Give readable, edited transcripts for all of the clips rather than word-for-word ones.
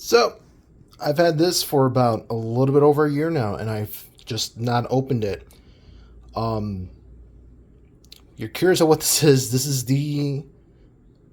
So, I've had this for about a little bit over a year now, and I've just not opened it. Um, you're curious of what this is. This is the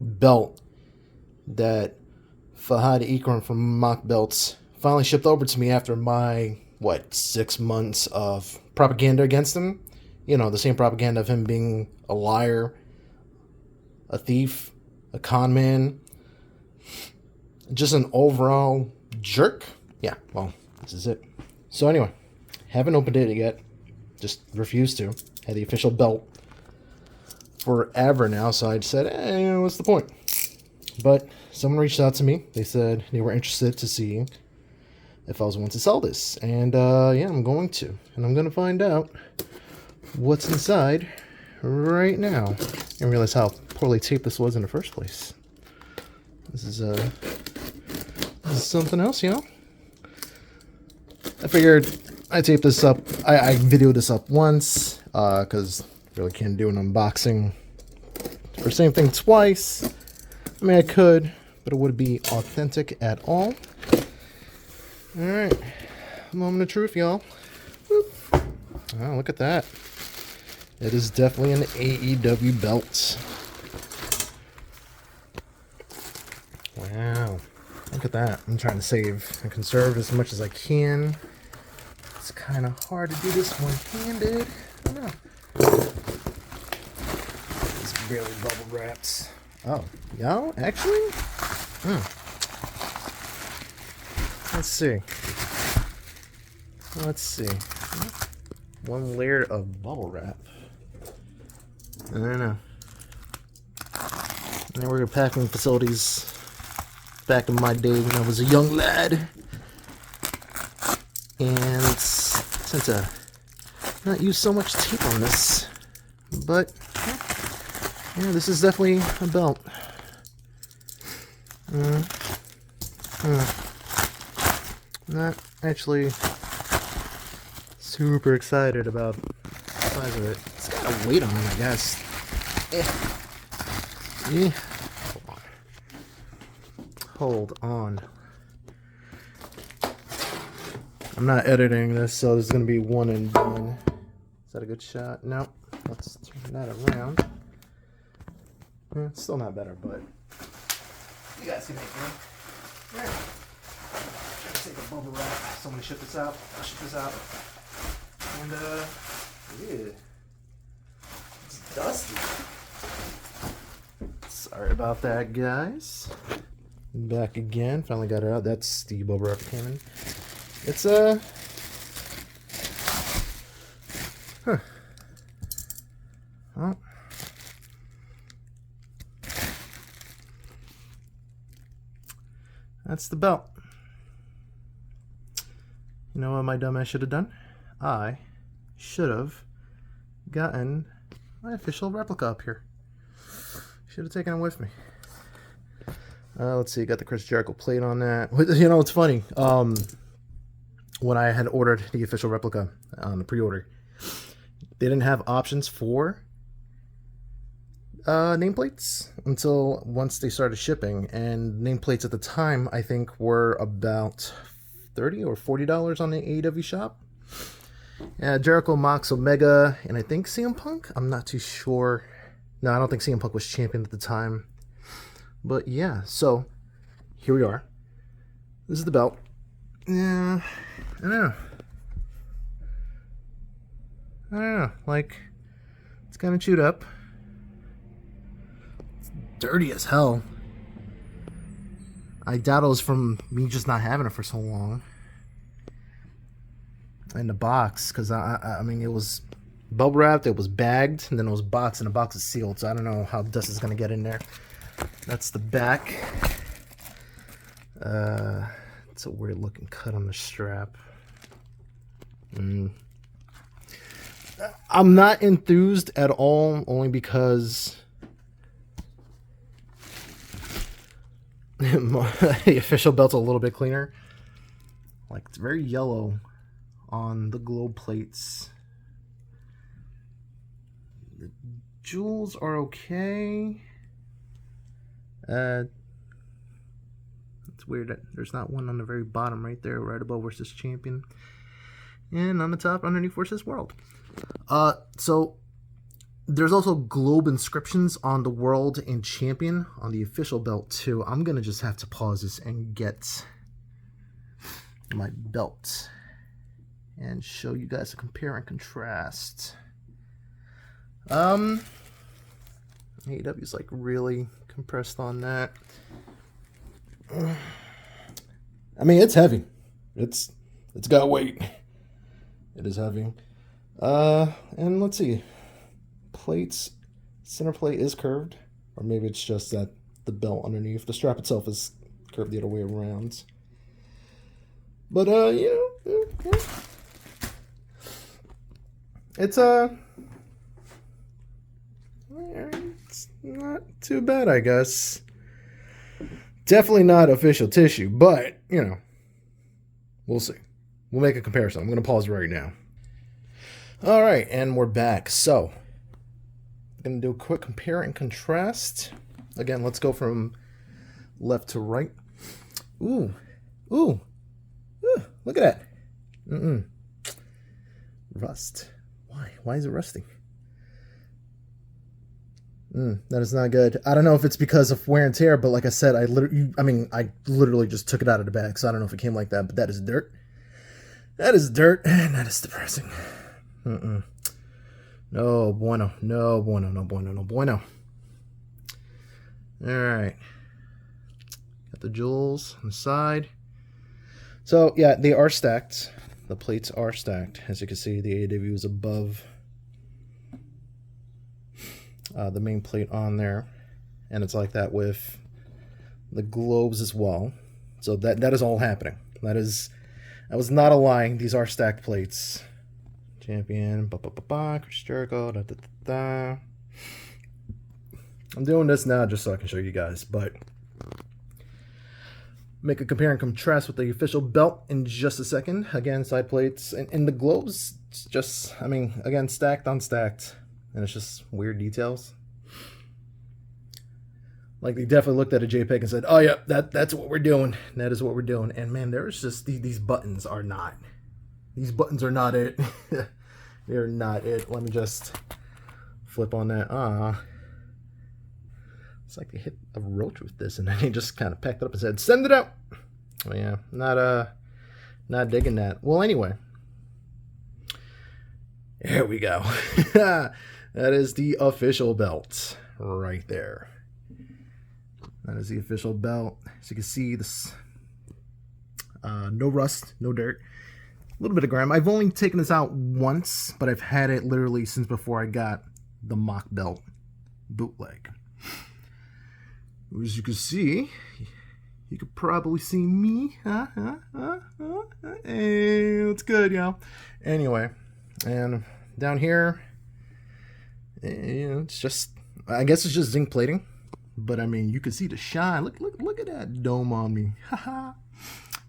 belt that Fahad Ikram from Moc Belts finally shipped over to me after my, 6 months of propaganda against him. You know, the same propaganda of him being a liar, a thief, a con man, just an overall jerk. Yeah, well, this is it. So anyway, haven't opened it yet. Just refused to. Had the official belt forever now, so I said, what's the point? But someone reached out to me. They said they were interested to see if I was willing to sell this. And yeah, I'm going to. And I'm going to find out what's inside right now. I didn't realize how poorly taped this was in the first place. This is something else, you know? I figured I'd tape this up. I videoed this up once, because really can't do an unboxing for the same thing twice. I mean, I could, but it wouldn't be authentic at all. Alright, moment of truth, y'all. Oh, look at that. It is definitely an AEW belt. Wow. Look at that. I'm trying to save and conserve as much as I can. It's kind of hard to do this one-handed. I don't know. It's barely bubble wraps. Oh, y'all, actually? Let's see. Let's see. One layer of bubble wrap. I don't know. I worked at packing facilities back in my day when I was a young lad. And tend to not use so much tape on this. But, yeah, this is definitely a belt. Not actually super excited about the size of it. It's got a weight on it, I guess. Yeah. Hold on. I'm not editing this, so this is going to be one and done. Is that a good shot? No. Let's turn that around. It's still not better, but you guys can make it. Alright. Take a bubble wrap. Someone ship this out. I'll ship this out. And, yeah. It's dusty. Sorry about that, guys. Back again. Finally got it out. That's the bubble wrap cannon. It's, Huh. Oh. That's the belt. You know what my dumbass should have done? I should have gotten my official replica up here. Should have taken it with me. Let's see, got the Chris Jericho plate on that. You know, it's funny. When I had ordered the official replica on the pre-order, they didn't have options for nameplates until once they started shipping, and nameplates at the time I think were about $30 or $40 on the AEW shop. Jericho, Mox, Omega, and I think CM Punk. I'm not too sure. No, I don't think CM Punk was champion at the time. But yeah, so here we are. This is the belt. Yeah, I don't know. Like, it's kind of chewed up. It's dirty as hell. I doubt it was from me just not having it for so long. In the box, because I mean, it was bubble wrapped, it was bagged, and then it was boxed, and the box is sealed, so I don't know how dust is going to get in there. That's the back. It's a weird looking cut on the strap. I'm not enthused at all, only because the official belt's a little bit cleaner. Like, it's very yellow on the globe plates. The jewels are okay. It's It's weird that there's not one on the very bottom right there, right above versus champion. And on the top, underneath versus world. So there's also globe inscriptions on the world and champion on the official belt too. I'm going to just have to pause this and get my belt and show you guys a compare and contrast. AEW's like really compressed on that. I mean, it's heavy. It's got weight. It is heavy. And let's see. Plates, center plate is curved, or maybe it's just that the belt underneath. The strap itself is curved the other way around. But you know, yeah. It's not too bad, I guess. Definitely not official tissue, but you know, we'll see. We'll make a comparison. I'm going to pause right now. All right, and we're back. So, I'm going to do a quick compare and contrast. Again, let's go from left to right. Ooh, look at that. Rust. Why? Why is it rusting? That is not good. I don't know if it's because of wear and tear, but like I said, I literally just took it out of the bag, so I don't know if it came like that, but that is dirt. That is dirt, and that is depressing. No bueno. No bueno, no bueno, no bueno. Alright. Got the jewels on the side. So, yeah, they are stacked. The plates are stacked. As you can see, the AEW is above the main plate on there. And it's like that with the globes as well. So that is all happening. That was not a lie. These are stacked plates. Champion, Chris Jericho, I'm doing this now just so I can show you guys, but make a compare and contrast with the official belt in just a second. Again, side plates and the globes, just, I mean, again, stacked on stacked, and it's just weird details. Like, they definitely looked at a JPEG and said, oh yeah, that's what we're doing. That is what we're doing. And man, there's just, these buttons are not. These buttons are not it. They're not it. Let me just flip on that. It's like they hit a roach with this and then they just kind of packed it up and said, send it out. Oh yeah, not digging that. Well, anyway. There we go. That is the official belt right there. That is the official belt. As you can see, this no rust, no dirt. A little bit of grime. I've only taken this out once, but I've had it literally since before I got the Moc Belt bootleg. As you can see, you could probably see me. Hey, it's good, y'all. Anyway, and down here, you know, it's just, I guess it's just zinc plating. But I mean, you can see the shine. Look at that dome on me. Haha.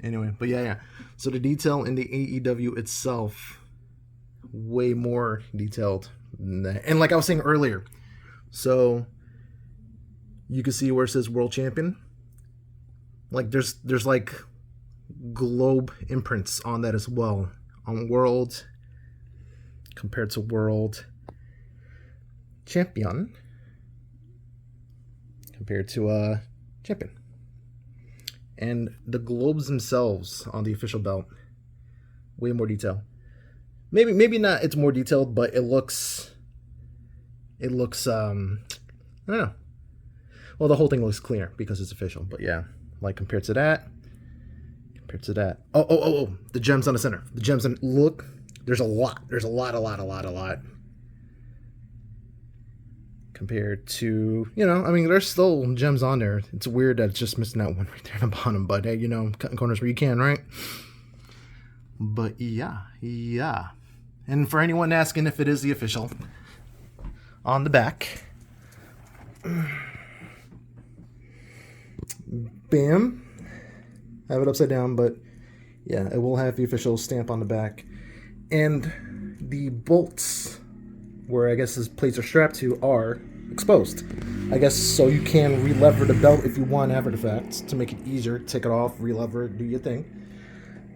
Anyway, but yeah. So the detail in the AEW itself, way more detailed than that. And like I was saying earlier, so you can see where it says World Champion. Like there's like globe imprints on that as well. On World compared to World Champion compared to Champion. And the globes themselves on the official belt, way more detail. Maybe not it's more detailed, but it looks I don't know. Well, the whole thing looks clear because it's official, but yeah, like compared to that. Oh, the gems on the center. The gems on, look, there's a lot. There's a lot. Compared to, you know, I mean, there's still gems on there. It's weird that it's just missing that one right there on the bottom, but hey, you know, cutting corners where you can, right? But yeah. And for anyone asking if it is the official, on the back, bam, have it upside down, but yeah, it will have the official stamp on the back. And the bolts, where I guess his plates are strapped to, are exposed. I guess so you can re-lever the belt if you want after the fact to make it easier. Take it off, re-lever it, do your thing.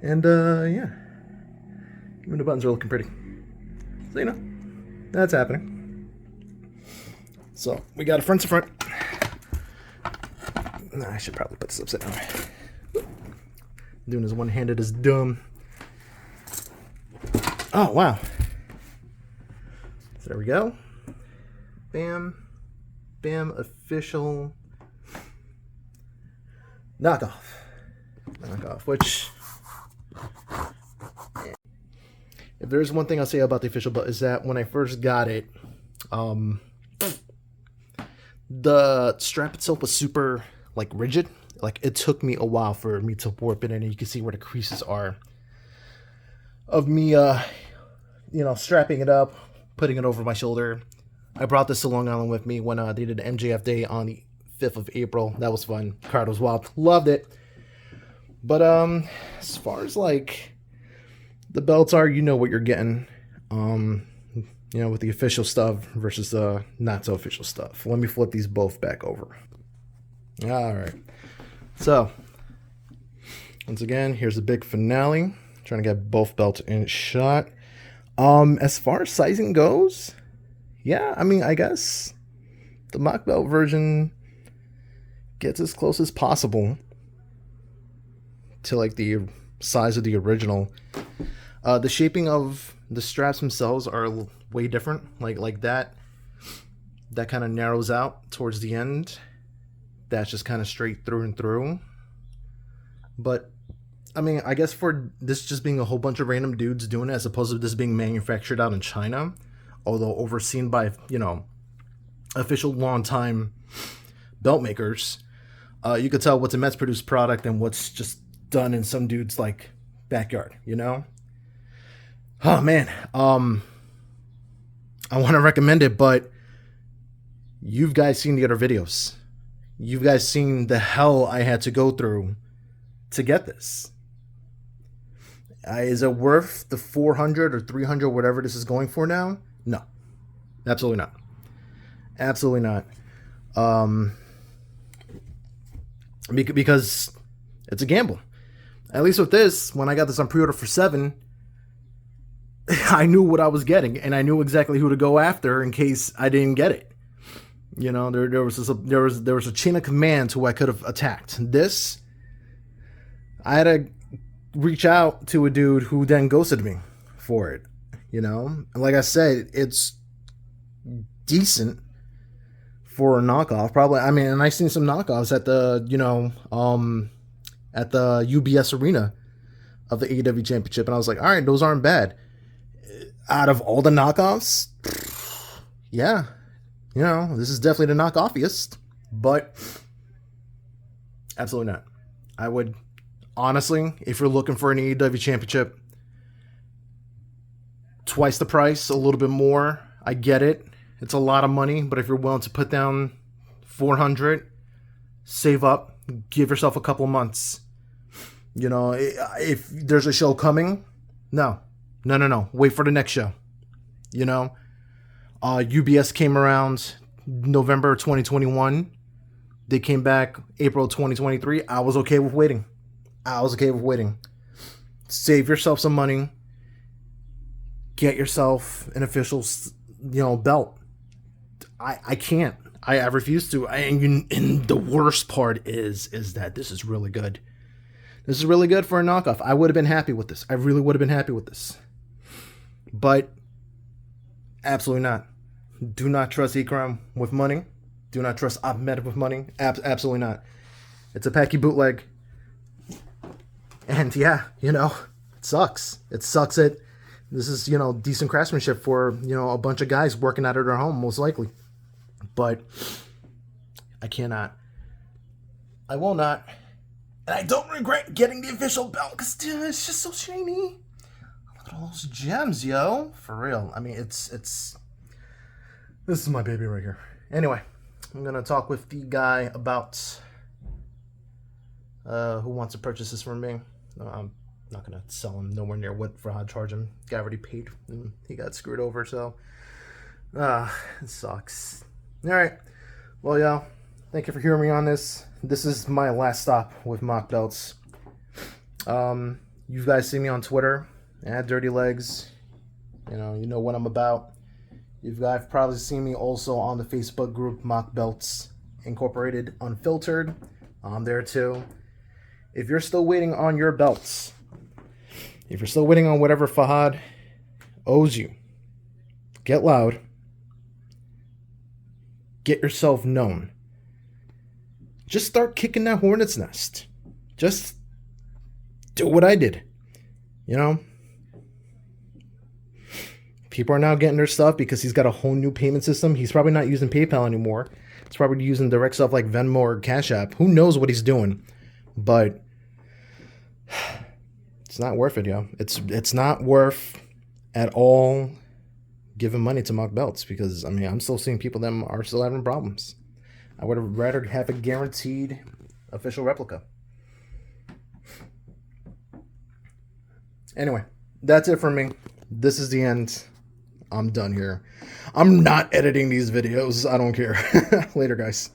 And yeah. Even the buttons are looking pretty. So you know, that's happening. So we got a front to front. I should probably put this upside down. Doing this one-handed is dumb. Oh, wow. So there we go. Bam. Bam. Official knockoff. Knockoff, which... if there's one thing I'll say about the official belt is that when I first got it, the strap itself was super, like, rigid. Like, it took me a while for me to warp it in, and you can see where the creases are of me, strapping it up, putting it over my shoulder. I brought this to Long Island with me when they did the MJF Day on the 5th of April. That was fun. Crowd was wild. Loved it. But as far as, like, the belts are, you know what you're getting. With the official stuff versus the not so official stuff. Let me flip these both back over. All right. So, once again, here's the big finale. Trying to get both belts in shot. As far as sizing goes, yeah, I mean, I guess the Moc Belt version gets as close as possible to like the size of the original. The shaping of the straps themselves are way different. Like that kind of narrows out towards the end. That's just kind of straight through and through. But I mean, I guess for this just being a whole bunch of random dudes doing it, as opposed to this being manufactured out in China, although overseen by, official long-time belt makers, you could tell what's a mass-produced product and what's just done in some dude's, like, backyard, Oh, man. I want to recommend it, but you've guys seen the other videos. You've guys seen the hell I had to go through to get this. Is it worth the 400 or 300, whatever this is going for now? No. Absolutely not. Absolutely not. Because it's a gamble. At least with this, when I got this on pre-order for $7, I knew what I was getting, and I knew exactly who to go after in case I didn't get it. There was a chain of command who I could have attacked. This, I had to reach out to a dude who then ghosted me for it. And like I said, it's decent for a knockoff. Probably, I mean, and I've seen some knockoffs at the at the UBS arena of the AEW Championship, and I was like, all right, those aren't bad. Out of all the knockoffs, yeah, this is definitely the knockoffiest, but absolutely not. I would, honestly, if you're looking for an AEW Championship, twice the price, a little bit more, I get it. It's a lot of money, but if you're willing to put down $400, save up, give yourself a couple of months. If there's a show coming, no. Wait for the next show. UBS came around November 2021. They came back April 2023. I was okay with waiting. Save yourself some money. Get yourself an official, belt. I can't. I refuse to. And the worst part is that this is really good. This is really good for a knockoff. I would have been happy with this. I really would have been happy with this. But absolutely not. Do not trust Ikram with money. Do not trust Ahmed with money. Absolutely not. It's a Packy bootleg. And yeah, it sucks. It sucks that this is, decent craftsmanship for, a bunch of guys working out of their home, most likely. But I cannot. I will not. And I don't regret getting the official belt because it's just so shiny. Look at all those gems, yo. For real. I mean, it's this is my baby right here. Anyway, I'm going to talk with the guy about who wants to purchase this from me. I'm not going to sell him nowhere near what for I'd charge him. Guy already paid and he got screwed over, so it sucks. All right. Well, y'all, thank you for hearing me on this. This is my last stop with Moc Belts. You guys see me on Twitter at Dirty Legs. You know what I'm about. You guys have probably seen me also on the Facebook group Moc Belts Incorporated Unfiltered. I'm there too. If you're still waiting on your belts, if you're still waiting on whatever Fahad owes you, get loud. Get yourself known. Just start kicking that hornet's nest. Just do what I did. People are now getting their stuff because he's got a whole new payment system. He's probably not using PayPal anymore. He's probably using direct stuff like Venmo or Cash App. Who knows what he's doing? But it's not worth it, yo. It's not worth at all giving money to Moc Belts because, I'm still seeing people that are still having problems. I would have rather have a guaranteed official replica. Anyway, that's it for me. This is the end. I'm done here. I'm not editing these videos. I don't care. Later, guys.